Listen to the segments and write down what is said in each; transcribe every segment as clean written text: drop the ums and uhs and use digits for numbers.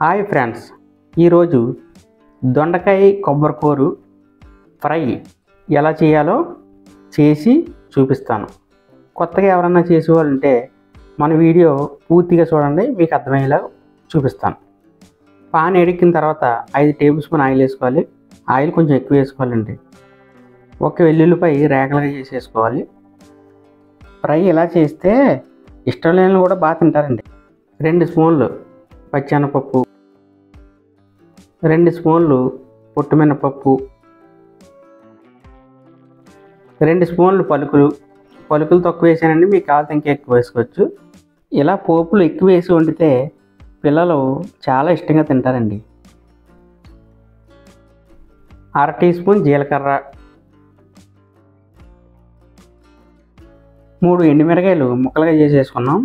Hi friends, ఈరోజు దొండకాయ కొబ్బరికూర fry ఎలా చేయాలో చేసి చూపిస్తాను. కొత్తగా ఎవరన్నా చేసేవాళ్ళంటే మన వీడియో పూర్తిగా చూడండి, మీకు అర్థమయ్యేలా చూపిస్తాను. పాన్ ఎడికిన తర్వాత 5 టేబుల్ స్పూన్ ఆయిల్ వేసుకోవాలి. ఆయిల్ కొంచెం ఎక్కువ వేసుకోవాలండి. ఒక వెల్లుల్లిపై రేఖలుగా చేసేసుకోవాలి. ఫ్రై ఇలా చేస్తే ఇష్టం లేని కూడా బాగా తింటారండి. 2 స్పూన్లు పచ్చెనపప్పు, 2 స్పూన్లు పొట్టుమినపప్పు, 2 స్పూన్లు పలుకులు తక్కువ వేసానండి, మీకు కావాలంటే ఇంకా ఎక్కువ వేసుకోవచ్చు. ఇలా పోపులు ఎక్కువ వేసి వండితే పిల్లలు చాలా ఇష్టంగా తింటారండి. 1/2 టీ స్పూన్ జీలకర్ర, 3 ఎండుమిరకాయలు ముక్కలుగా చేసేసుకున్నాం.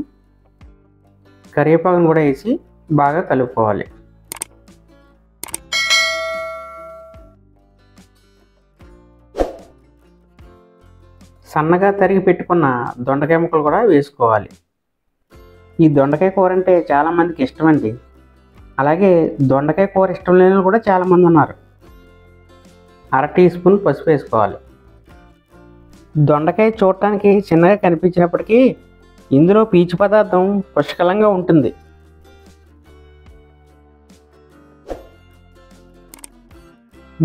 కరివేపాకును కూడా వేసి బాగా కలుపుకోవాలి. సన్నగా తరిగి పెట్టుకున్న దొండకాయ ముక్కలు కూడా వేసుకోవాలి. ఈ దొండకాయ కూర అంటే చాలామందికి ఇష్టమండి. అలాగే దొండకాయ కూర ఇష్టం లేని వాళ్ళు కూడా చాలామంది ఉన్నారు. 1/2 టీ స్పూన్ పసుపు వేసుకోవాలి. దొండకాయ చూడటానికి చిన్నగా కనిపించినప్పటికీ ఇందులో పీచు పదార్థం పుష్కలంగా ఉంటుంది.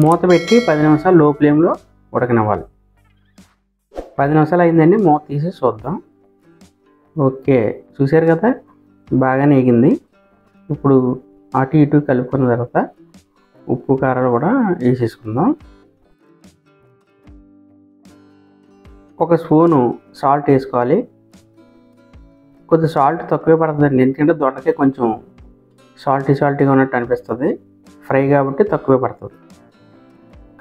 మూత పెట్టి 10 నిమిషాలు లో ఫ్లేమ్లో ఉడకనివ్వాలి. 10 నిమిషాలు అయిందండి, మూత తీసి చూద్దాం. ఓకే, చూసారు కదా, బాగానే ఎగింది. ఇప్పుడు అటు ఇటు కలుపుకున్న తర్వాత ఉప్పు కారాలు కూడా వేసేసుకుందాం. 1 స్పూను సాల్ట్ వేసుకోవాలి. కొద్దిగా సాల్ట్ తక్కువే పడుతుందండి, ఎందుకంటే దొండకాయ కొంచెం సాల్టీగా ఉన్నట్టు అనిపిస్తుంది. ఫ్రై కాబట్టి తక్కువే పడుతుంది.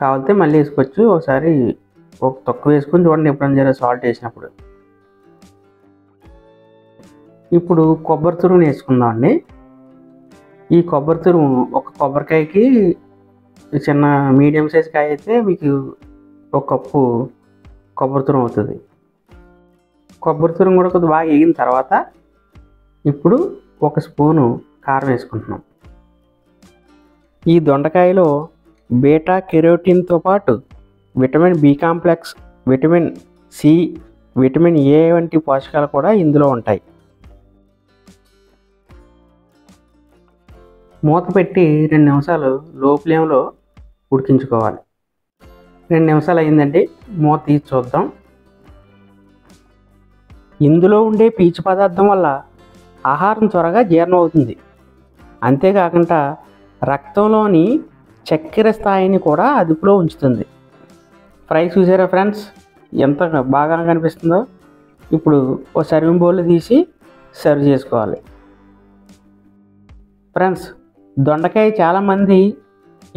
కావాలంటే మళ్ళీ వేసుకోవచ్చు. ఒకసారి తక్కువ వేసుకొని చూడండి ఎప్పుడైనా జర సాల్ట్ వేసినప్పుడు. ఇప్పుడు కొబ్బరి తురుముని వేసుకుందాం అండి. ఈ కొబ్బరి తురుము ఒక కొబ్బరికాయకి, చిన్న మీడియం సైజ్ కాయ అయితే మీకు 1 కప్పు కొబ్బరి తురుము అవుతుంది. కొబ్బరి తురుము కూడా కొద్దిగా బాగా వేగిన తర్వాత ఇప్పుడు 1 స్పూను కారం వేసుకుంటున్నాం. ఈ దొండకాయలో బీటా కెరోటిన్తో పాటు vitamin B complex, vitamin C, vitamin A వంటి పోషకాలు కూడా ఇందులో ఉంటాయి. మూత పెట్టి 2 నిమిషాలు లో ఫ్లేమ్లో ఉడికించుకోవాలి. 2 నిమిషాలు అయిందండి, మూత తీసి చూద్దాం. ఇందులో ఉండే పీచు పదార్థం వల్ల ఆహారం త్వరగా జీర్ణం అవుతుంది. అంతేకాకుండా రక్తంలోని చక్కెర స్థాయిని కూడా అదుపులో ఉంచుతుంది. ఫ్రై చూసారా ఫ్రెండ్స్, ఎంత బాగా కనిపిస్తుందో. ఇప్పుడు ఒక సర్వింగ్ బౌల్ తీసి సర్వ్ చేసుకోవాలి. ఫ్రెండ్స్, దొండకాయ చాలామంది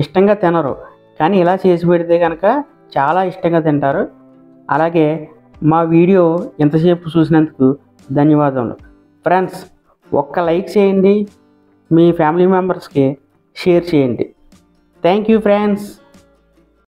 ఇష్టంగా తినరు, కానీ ఇలా చేసి పెడితే కనుక చాలా ఇష్టంగా తింటారు. అలాగే మా వీడియో ఎంతసేపు చూసినందుకు ధన్యవాదములు. ఫ్రెండ్స్, ఒక్క లైక్ చేయండి, మీ ఫ్యామిలీ మెంబర్స్కి షేర్ చేయండి. Thank you friends.